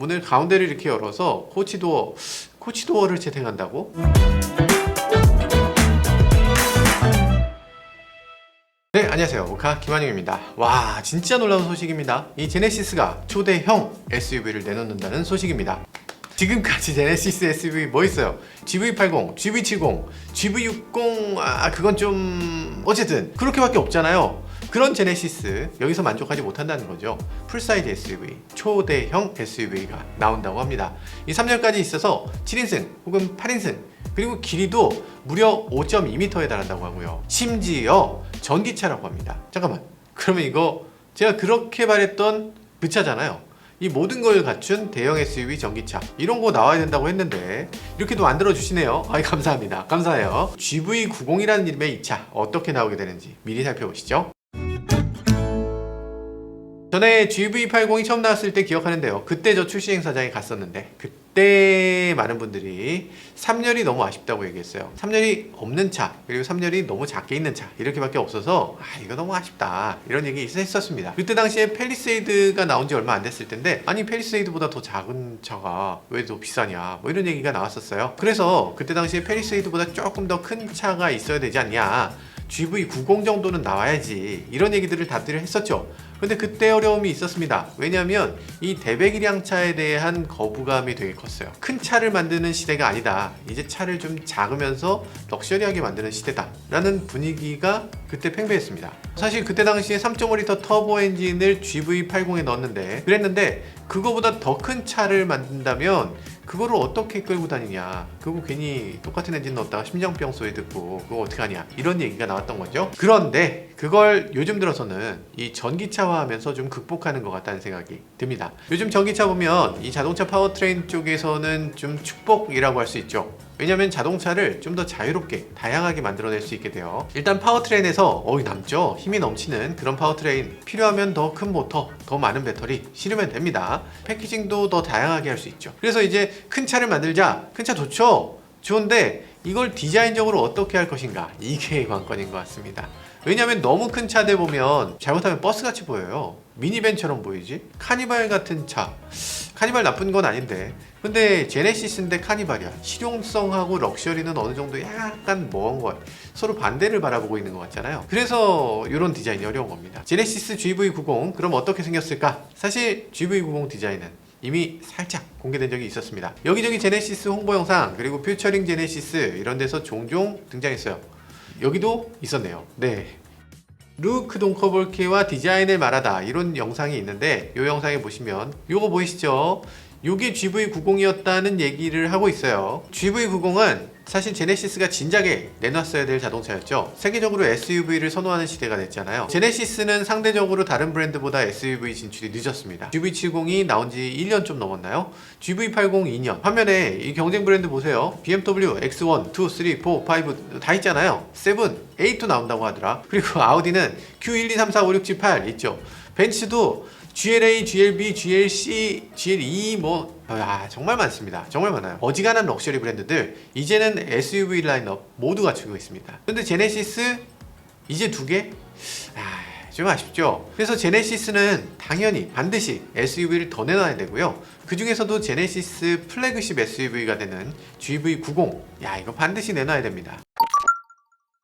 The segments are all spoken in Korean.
문을 가운데를 이렇게 열어서 코치도어를 채택한다고? 네, 안녕하세요. 모카 김한용입니다. 와, 진짜 놀라운 소식입니다. 이 제네시스가 초대형 SUV를 내놓는다는 소식입니다. 지금까지 제네시스 SUV 뭐 있어요? GV80, GV70, GV60, 그건 좀 어쨌든 그렇게밖에 없잖아요. 그런 제네시스 여기서 만족하지 못한다는 거죠. 풀사이즈 SUV, 초대형 SUV가 나온다고 합니다. 이 3열까지 있어서 7인승 혹은 8인승, 그리고 길이도 무려 5.2m에 달한다고 하고요. 심지어 전기차라고 합니다. 잠깐만, 그러면 이거 제가 그렇게 말했던 그 차잖아요. 이 모든 걸 갖춘 대형 SUV 전기차, 이런 거 나와야 된다고 했는데 이렇게도 만들어 주시네요. 아이, 감사합니다. 감사해요. GV90이라는 이름의 이 차 어떻게 나오게 되는지 미리 살펴보시죠. 전에 GV80이 처음 나왔을 때 기억하는데요. 그때 저 출시 행사장에 갔었는데 그때 많은 분들이 3열이 너무 아쉽다고 얘기했어요. 3열이 없는 차, 그리고 3열이 너무 작게 있는 차, 이렇게밖에 없어서 이거 너무 아쉽다, 이런 얘기 했었습니다. 그때 당시에 팰리세이드가 나온 지 얼마 안 됐을 텐데, 아니 팰리세이드보다 더 작은 차가 왜 더 비싸냐, 뭐 이런 얘기가 나왔었어요. 그래서 그때 당시에 팰리세이드보다 조금 더 큰 차가 있어야 되지 않냐, GV90 정도는 나와야지, 이런 얘기들을 다들 했었죠. 근데 그때 어려움이 있었습니다. 왜냐하면 이 대배기량 차에 대한 거부감이 되게 컸어요. 큰 차를 만드는 시대가 아니다, 이제 차를 좀 작으면서 럭셔리하게 만드는 시대다 라는 분위기가 그때 팽배했습니다. 사실 그때 당시에 3.5L 터보 엔진을 GV80에 넣었는데, 그랬는데 그거보다 더 큰 차를 만든다면 그거를 어떻게 끌고 다니냐, 그거 괜히 똑같은 엔진 넣었다가 심장병 소리 듣고 그거 어떻게 하냐, 이런 얘기가 나왔던 거죠. 그런데 그걸 요즘 들어서는 이 전기차화하면서 좀 극복하는 것 같다는 생각이 듭니다. 요즘 전기차 보면 이 자동차 파워트레인 쪽에서는 좀 축복이라고 할 수 있죠. 왜냐하면 자동차를 좀 더 자유롭게 다양하게 만들어낼 수 있게 돼요. 일단 파워트레인에서 남죠. 힘이 넘치는 그런 파워트레인, 필요하면 더 큰 모터, 더 많은 배터리 실으면 됩니다. 패키징도 더 다양하게 할 수 있죠. 그래서 이제 큰 차를 만들자, 큰 차 좋죠. 좋은데 이걸 디자인적으로 어떻게 할 것인가, 이게 관건인 것 같습니다. 왜냐하면 너무 큰 차들 보면 잘못하면 버스같이 보여요. 미니밴처럼 보이지? 카니발 같은 차, 카니발 나쁜 건 아닌데, 근데 제네시스인데 카니발이야. 실용성하고 럭셔리는 어느 정도 약간 먼 것, 서로 반대를 바라보고 있는 것 같잖아요. 그래서 이런 디자인이 어려운 겁니다. 제네시스 GV90, 그럼 어떻게 생겼을까? 사실 GV90 디자인은 이미 살짝 공개된 적이 있었습니다. 여기저기 제네시스 홍보 영상, 그리고 퓨처링 제네시스 이런 데서 종종 등장했어요. 여기도 있었네요. 네, 루크 동커볼케와 디자인을 말하다, 이런 영상이 있는데, 이 영상에 보시면 요거 보이시죠? 요게 GV90이었다는 얘기를 하고 있어요. GV90은 사실 제네시스가 진작에 내놨어야 될 자동차였죠. 세계적으로 SUV를 선호하는 시대가 됐잖아요. 제네시스는 상대적으로 다른 브랜드보다 SUV 진출이 늦었습니다. GV70이 나온 지 1년 좀 넘었나요? GV80 2년. 반면에 이 경쟁 브랜드 보세요. BMW X1, 2, 3, 4, 5 다 있잖아요. 7, 8도 나온다고 하더라. 그리고 아우디는 Q1, 2, 3, 4, 5, 6, 7, 8 있죠. 벤츠도 GLA, GLB, GLC, GLE 정말 많습니다. 정말 많아요. 어지간한 럭셔리 브랜드들 이제는 SUV 라인업 모두 갖추고 있습니다. 근데 제네시스 이제 2개? 좀 아쉽죠. 그래서 제네시스는 당연히 반드시 SUV를 더 내놔야 되고요. 그 중에서도 제네시스 플래그십 SUV가 되는 GV90, 이거 반드시 내놔야 됩니다.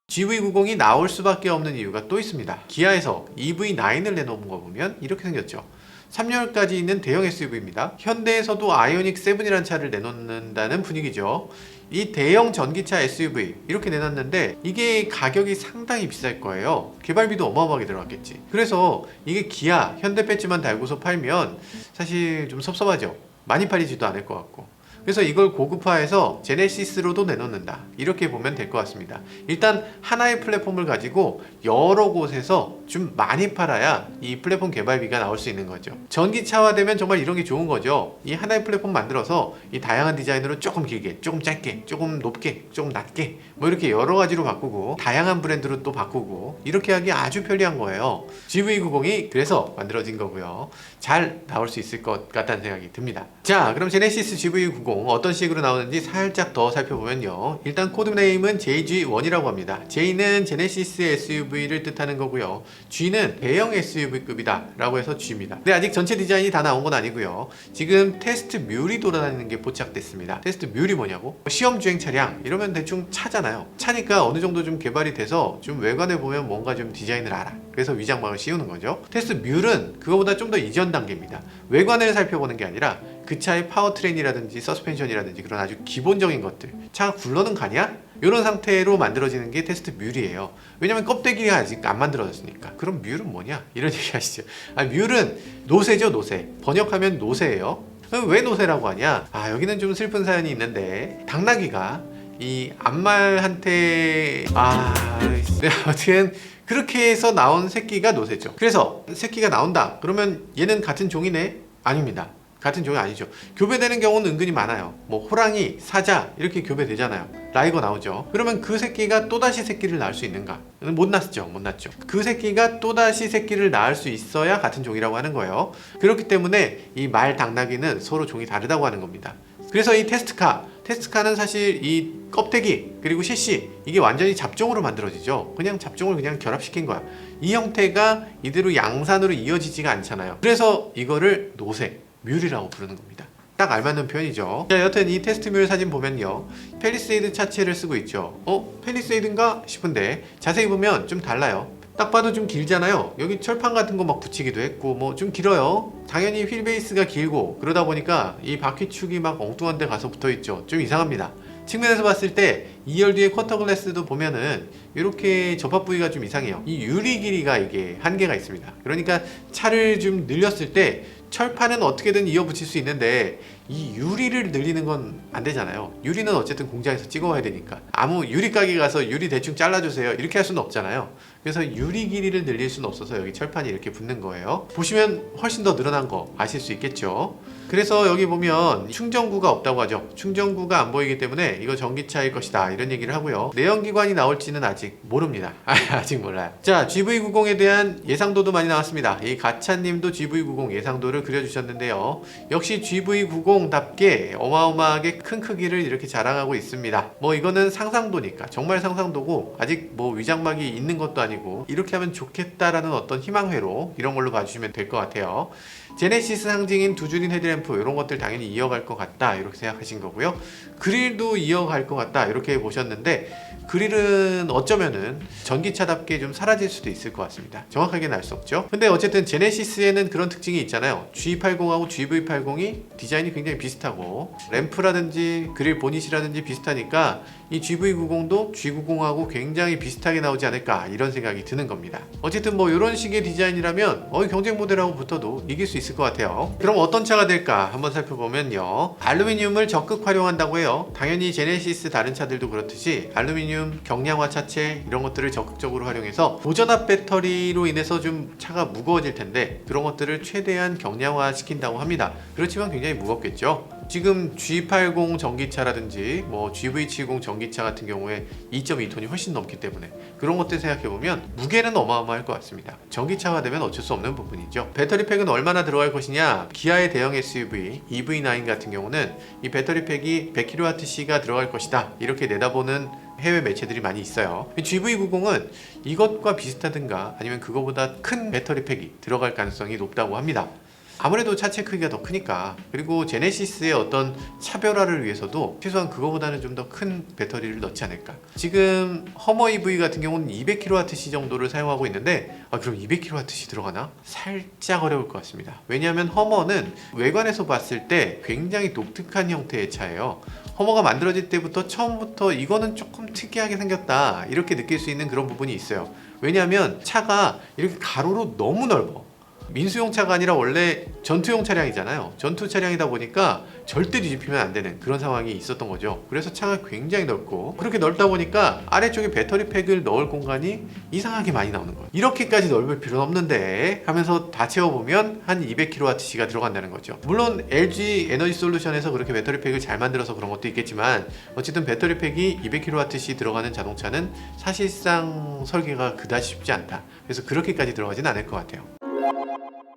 GV90이 나올 수밖에 없는 이유가 또 있습니다. 기아에서 EV9을 내놓은 거 보면 이렇게 생겼죠. 3열까지 있는 대형 SUV입니다. 현대에서도 아이오닉 7이라는 차를 내놓는다는 분위기죠. 이 대형 전기차 SUV 이렇게 내놨는데 이게 가격이 상당히 비쌀 거예요. 개발비도 어마어마하게 들어갔겠지. 그래서 이게 기아, 현대 배지만 달고서 팔면 사실 좀 섭섭하죠. 많이 팔리지도 않을 것 같고. 그래서 이걸 고급화해서 제네시스로도 내놓는다, 이렇게 보면 될 것 같습니다. 일단 하나의 플랫폼을 가지고 여러 곳에서 좀 많이 팔아야 이 플랫폼 개발비가 나올 수 있는 거죠. 전기차화 되면 정말 이런 게 좋은 거죠. 이 하나의 플랫폼 만들어서 이 다양한 디자인으로 조금 길게, 조금 짧게, 조금 높게, 조금 낮게, 이렇게 여러 가지로 바꾸고 다양한 브랜드로 또 바꾸고, 이렇게 하기 아주 편리한 거예요. GV90이 그래서 만들어진 거고요. 잘 나올 수 있을 것 같다는 생각이 듭니다. 자, 그럼 제네시스 GV90 어떤 식으로 나오는지 살짝 더 살펴보면요. 일단 코드 네임은 JG1이라고 합니다. J는 제네시스 SUV를 뜻하는 거고요. G는 대형 SUV급이다 라고 해서 G입니다. 근데 아직 전체 디자인이 다 나온 건 아니고요. 지금 테스트 뮬이 돌아다니는 게 포착됐습니다. 테스트 뮬이 뭐냐고? 시험 주행 차량 이러면 대충 차잖아요. 차니까 어느 정도 좀 개발이 돼서 좀 외관에 보면 뭔가 좀 디자인을 알아. 그래서 위장막을 씌우는 거죠. 테스트 뮬은 그거보다 좀 더 이전 단계입니다. 외관을 살펴보는 게 아니라 그 차의 파워트레인이라든지 서스펜션이라든지 그런 아주 기본적인 것들, 차가 굴러는 가냐? 이런 상태로 만들어지는 게 테스트 뮬이에요. 왜냐면 껍데기가 아직 안 만들어졌으니까. 그럼 뮬은 뭐냐? 이런 얘기 하시죠. 뮬은 노새죠, 노새. 번역하면 노새예요. 왜 노새라고 하냐? 여기는 좀 슬픈 사연이 있는데 당나귀가 이 암말한테 네, 아무튼 그렇게 해서 나온 새끼가 노새죠. 그래서 새끼가 나온다. 그러면 얘는 같은 종이네? 아닙니다. 같은 종이 아니죠. 교배되는 경우는 은근히 많아요. 뭐 호랑이, 사자 이렇게 교배되잖아요. 라이거 나오죠. 그러면 그 새끼가 또다시 새끼를 낳을 수 있는가? 못 낳죠. 못 낳죠. 그 새끼가 또다시 새끼를 낳을 수 있어야 같은 종이라고 하는 거예요. 그렇기 때문에 이 말 당나귀는 서로 종이 다르다고 하는 겁니다. 그래서 이 테스트카는 사실 이 껍데기 그리고 셰시 이게 완전히 잡종으로 만들어지죠. 그냥 잡종을 그냥 결합시킨 거야. 이 형태가 이대로 양산으로 이어지지가 않잖아요. 그래서 이거를 노새, 뮬이라고 부르는 겁니다. 딱 알맞는 표현이죠. 자, 여튼 이 테스트 뮬 사진 보면요. 펠리세이드 차체를 쓰고 있죠. 펠리세이드인가 싶은데 자세히 보면 좀 달라요. 딱 봐도 좀 길잖아요. 여기 철판 같은 거 막 붙이기도 했고 뭐 좀 길어요. 당연히 휠 베이스가 길고 그러다 보니까 이 바퀴축이 막 엉뚱한 데 가서 붙어 있죠. 좀 이상합니다. 측면에서 봤을 때 2열 뒤에 쿼터 글래스도 보면은 이렇게 접합 부위가 좀 이상해요. 이 유리 길이가 이게 한계가 있습니다. 그러니까 차를 좀 늘렸을 때 철판은 어떻게든 이어 붙일 수 있는데 이 유리를 늘리는 건 안 되잖아요. 유리는 어쨌든 공장에서 찍어와야 되니까 아무 유리 가게 가서 유리 대충 잘라주세요 이렇게 할 수는 없잖아요. 그래서 유리 길이를 늘릴 수는 없어서 여기 철판이 이렇게 붙는 거예요. 보시면 훨씬 더 늘어난 거 아실 수 있겠죠. 그래서 여기 보면 충전구가 없다고 하죠. 충전구가 안 보이기 때문에 이거 전기차일 것이다 이런 얘기를 하고요. 내연기관이 나올지는 아직 모릅니다. 아직 몰라요. 자, GV90에 대한 예상도도 많이 나왔습니다. 이 가차님도 GV90 예상도를 그려주셨는데요. 역시 GV90답게 어마어마하게 큰 크기를 이렇게 자랑하고 있습니다. 뭐 이거는 상상도니까 정말 상상도고 아직 뭐 위장막이 있는 것도 아니고 이렇게 하면 좋겠다라는 어떤 희망회로 이런 걸로 봐주시면 될 것 같아요. 제네시스 상징인 두 줄인 헤드램프 이런 것들 당연히 이어갈 것 같다 이렇게 생각하신 거고요. 그릴도 이어갈 것 같다 이렇게 보셨는데 그릴은 어쩌면은 전기차답게 좀 사라질 수도 있을 것 같습니다. 정확하게는 알 수 없죠. 근데 어쨌든 제네시스에는 그런 특징이 있잖아요. G80하고 GV80이 디자인이 굉장히 비슷하고 램프라든지 그릴 보닛이라든지 비슷하니까 이 GV90도 G90하고 굉장히 비슷하게 나오지 않을까 이런 생각이 드는 겁니다. 어쨌든 뭐 이런 식의 디자인이라면 경쟁 모델하고 붙어도 이길 수 있을 것 같아요. 그럼 어떤 차가 될까 한번 살펴보면요. 알루미늄을 적극 활용한다고 해요. 당연히 제네시스 다른 차들도 그렇듯이 알루미늄 경량화 차체 이런 것들을 적극적으로 활용해서 보전압 배터리로 인해서 좀 차가 무거워질 텐데 그런 것들을 최대한 경량화 시킨다고 합니다. 그렇지만 굉장히 무겁겠죠. 지금 G80 전기차라든지 뭐 GV70 전기차 같은 경우에 2.2톤이 훨씬 넘기 때문에 그런 것들 생각해보면 무게는 어마어마할 것 같습니다. 전기차가 되면 어쩔 수 없는 부분이죠. 배터리팩은 얼마나 들어갈 것이냐. 기아의 대형 SUV EV9 같은 경우는 이 배터리팩이 100kWh가 들어갈 것이다 이렇게 내다보는 해외 매체들이 많이 있어요. GV90은 이것과 비슷하든가 아니면 그거보다 큰 배터리팩이 들어갈 가능성이 높다고 합니다. 아무래도 차체 크기가 더 크니까. 그리고 제네시스의 어떤 차별화를 위해서도 최소한 그거보다는 좀 더 큰 배터리를 넣지 않을까. 지금 허머 EV 같은 경우는 200kWh 정도를 사용하고 있는데 그럼 200kWh 들어가나? 살짝 어려울 것 같습니다. 왜냐하면 허머는 외관에서 봤을 때 굉장히 독특한 형태의 차예요. 허머가 만들어질 때부터 처음부터 이거는 조금 특이하게 생겼다 이렇게 느낄 수 있는 그런 부분이 있어요. 왜냐하면 차가 이렇게 가로로 너무 넓어. 민수용 차가 아니라 원래 전투용 차량이잖아요. 전투 차량이다 보니까 절대 뒤집히면 안 되는 그런 상황이 있었던 거죠. 그래서 차가 굉장히 넓고 그렇게 넓다 보니까 아래쪽에 배터리팩을 넣을 공간이 이상하게 많이 나오는 거예요. 이렇게까지 넓을 필요는 없는데 하면서 다 채워보면 한 200kWh가 들어간다는 거죠. 물론 LG 에너지 솔루션에서 그렇게 배터리팩을 잘 만들어서 그런 것도 있겠지만 어쨌든 배터리팩이 200kWh 들어가는 자동차는 사실상 설계가 그다지 쉽지 않다. 그래서 그렇게까지 들어가진 않을 것 같아요.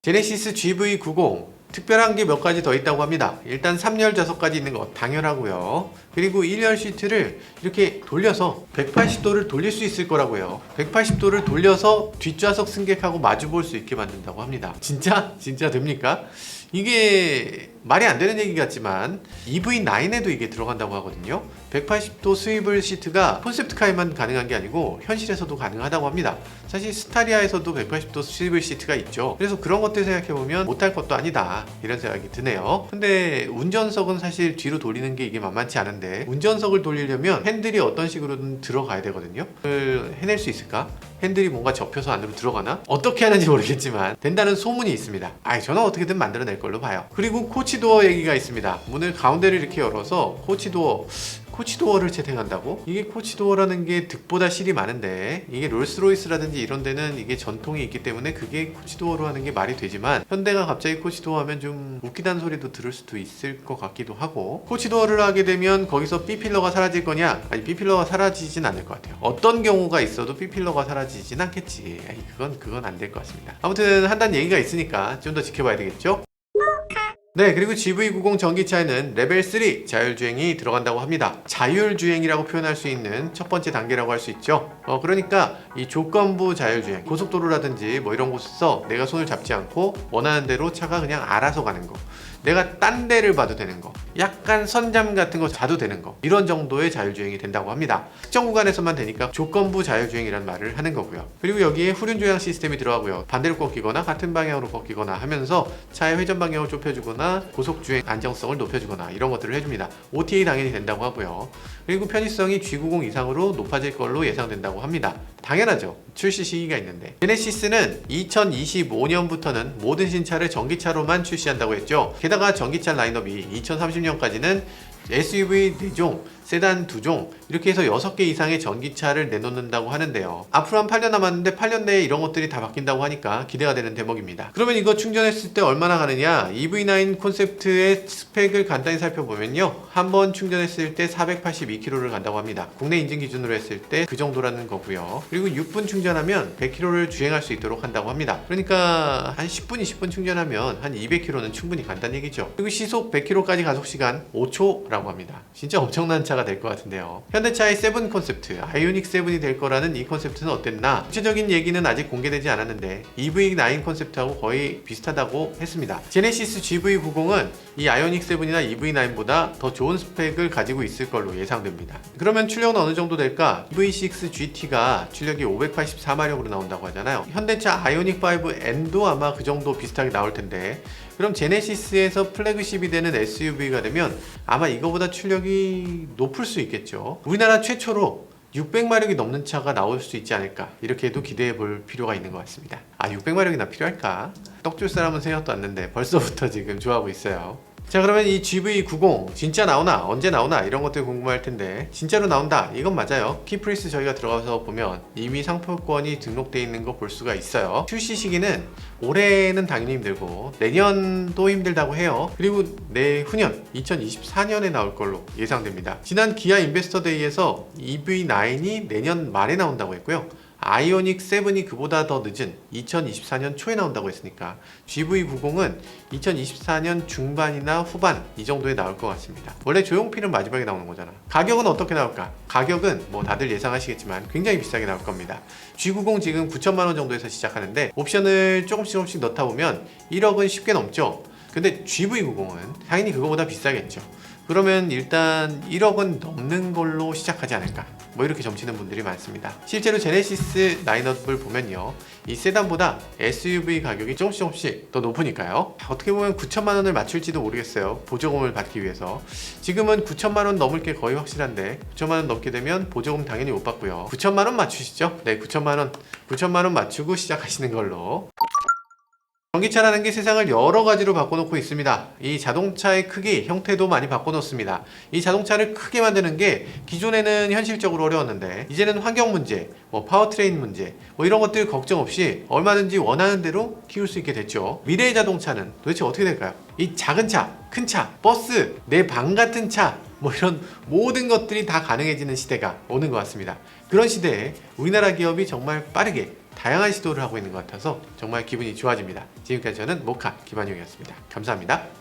제네시스 GV90 특별한 게 몇 가지 더 있다고 합니다. 일단 3열 좌석까지 있는 거 당연하고요. 그리고 1열 시트를 이렇게 돌려서 180도를 돌릴 수 있을 거라고요. 180도를 돌려서 뒷좌석 승객하고 마주 볼 수 있게 만든다고 합니다. 진짜? 진짜 됩니까? 이게 말이 안 되는 얘기 같지만 EV9에도 이게 들어간다고 하거든요. 180도 스위블 시트가 콘셉트카에만 가능한 게 아니고 현실에서도 가능하다고 합니다. 사실 스타리아에서도 180도 스위블 시트가 있죠. 그래서 그런 것들 생각해보면 못할 것도 아니다 이런 생각이 드네요. 근데 운전석은 사실 뒤로 돌리는 게 이게 만만치 않은데 운전석을 돌리려면 핸들이 어떤 식으로든 들어가야 되거든요. 그걸 해낼 수 있을까? 핸들이 뭔가 접혀서 안으로 들어가나? 어떻게 하는지 모르겠지만 된다는 소문이 있습니다. 저는 어떻게든 만들어낼 걸로 봐요. 그리고 코치도어 얘기가 있습니다. 문을 가운데를 이렇게 열어서 코치도어를 채택한다고? 이게 코치도어라는 게 득보다 실이 많은데 이게 롤스로이스라든지 이런 데는 이게 전통이 있기 때문에 그게 코치도어로 하는 게 말이 되지만 현대가 갑자기 코치도어 하면 좀 웃기다는 소리도 들을 수도 있을 것 같기도 하고 코치도어를 하게 되면 거기서 B필러가 사라질 거냐? 아니 B필러가 사라지진 않을 것 같아요. 어떤 경우가 있어도 B필러가 사라지진 않겠지. 그건 안 될 것 같습니다. 아무튼 한다는 얘기가 있으니까 좀 더 지켜봐야 되겠죠? 네, 그리고 GV90 전기차에는 레벨 3 자율주행이 들어간다고 합니다. 자율주행이라고 표현할 수 있는 첫 번째 단계라고 할 수 있죠. 그러니까 이 조건부 자율주행, 고속도로라든지 뭐 이런 곳에서 내가 손을 잡지 않고 원하는 대로 차가 그냥 알아서 가는 거, 내가 딴 데를 봐도 되는 거, 약간 선잠 같은 거 자도 되는 거, 이런 정도의 자율주행이 된다고 합니다. 특정 구간에서만 되니까 조건부 자율주행이라는 말을 하는 거고요. 그리고 여기에 후륜조향 시스템이 들어가고요. 반대로 꺾이거나 같은 방향으로 꺾이거나 하면서 차의 회전 방향을 좁혀주거나 고속주행 안정성을 높여주거나 이런 것들을 해줍니다. OTA 당연히 된다고 하고요. 그리고 편의성이 G90 이상으로 높아질 걸로 예상된다고 합니다. 당연하죠. 출시 시기가 있는데. 제네시스는 2025년부터는 모든 신차를 전기차로만 출시한다고 했죠. 게다가 전기차 라인업이 2030년까지는 SUV 4종, 세단 2종 이렇게 해서 6개 이상의 전기차를 내놓는다고 하는데요. 앞으로 한 8년 남았는데 8년 내에 이런 것들이 다 바뀐다고 하니까 기대가 되는 대목입니다. 그러면 이거 충전했을 때 얼마나 가느냐? EV9 콘셉트의 스펙을 간단히 살펴보면요. 한 번 충전했을 때 482km를 간다고 합니다. 국내 인증 기준으로 했을 때 그 정도라는 거고요. 그리고 6분 충전하면 100km를 주행할 수 있도록 한다고 합니다. 그러니까 한 10분, 20분 충전하면 한 200km는 충분히 간다는 얘기죠. 그리고 시속 100km 가속 시간 5초라고 합니다. 진짜 엄청난 차가 될 것 같은데요. 현대차의 7 콘셉트, 아이오닉 7이 될 거라는 이 콘셉트는 어땠나? 구체적인 얘기는 아직 공개되지 않았는데 EV9 콘셉트하고 거의 비슷하다고 했습니다. 제네시스 GV90은 이 아이오닉 7이나 EV9보다 더 좋은 스펙을 가지고 있을 걸로 예상됩니다. 그러면 출력은 어느 정도 될까? EV6 GT가 출력이 584마력으로 나온다고 하잖아요. 현대차 아이오닉 5N도 아마 그 정도 비슷하게 나올 텐데 그럼 제네시스에서 플래그십이 되는 SUV가 되면 아마 이거보다 출력이 높을 수 있겠죠. 우리나라 최초로 600마력이 넘는 차가 나올 수 있지 않을까 이렇게도 기대해 볼 필요가 있는 것 같습니다. 600마력이나 필요할까? 떡줄 사람은 생각도 안 났는데 벌써부터 지금 좋아하고 있어요. 자, 그러면 이 GV90 진짜 나오나 언제 나오나 이런 것들 궁금할 텐데 진짜로 나온다 이건 맞아요. 키프리스 저희가 들어가서 보면 이미 상표권이 등록되어 있는 거 볼 수가 있어요. 출시 시기는 올해는 당연히 힘들고 내년도 힘들다고 해요. 그리고 내후년 2024년에 나올 걸로 예상됩니다. 지난 기아 인베스터 데이에서 EV9이 내년 말에 나온다고 했고요. 아이오닉 7이 그보다 더 늦은 2024년 초에 나온다고 했으니까 GV90은 2024년 중반이나 후반 이 정도에 나올 것 같습니다. 원래 조용필은 마지막에 나오는 거잖아. 가격은 어떻게 나올까? 가격은 뭐 다들 예상하시겠지만 굉장히 비싸게 나올 겁니다. G90 지금 9천만원 정도에서 시작하는데 옵션을 조금씩 넣다 보면 1억은 쉽게 넘죠. 근데 GV90은 당연히 그거보다 비싸겠죠. 그러면 일단 1억은 넘는 걸로 시작하지 않을까 뭐 이렇게 점치는 분들이 많습니다. 실제로 제네시스 라인업을 보면요 이 세단보다 SUV 가격이 조금씩 더 높으니까요. 어떻게 보면 9천만원을 맞출지도 모르겠어요. 보조금을 받기 위해서. 지금은 9천만원 넘을 게 거의 확실한데 9천만원 넘게 되면 보조금 당연히 못 받고요. 9천만원 맞추시죠. 네, 9천만원 맞추고 시작하시는 걸로. 전기차라는 게 세상을 여러 가지로 바꿔놓고 있습니다. 이 자동차의 크기, 형태도 많이 바꿔놓습니다. 이 자동차를 크게 만드는 게 기존에는 현실적으로 어려웠는데 이제는 환경 문제, 파워트레인 문제 이런 것들 걱정 없이 얼마든지 원하는 대로 키울 수 있게 됐죠. 미래의 자동차는 도대체 어떻게 될까요? 이 작은 차, 큰 차, 버스, 내 방 같은 차 이런 모든 것들이 다 가능해지는 시대가 오는 것 같습니다. 그런 시대에 우리나라 기업이 정말 빠르게 다양한 시도를 하고 있는 것 같아서 정말 기분이 좋아집니다. 지금까지 저는 모카 김한용이었습니다. 감사합니다.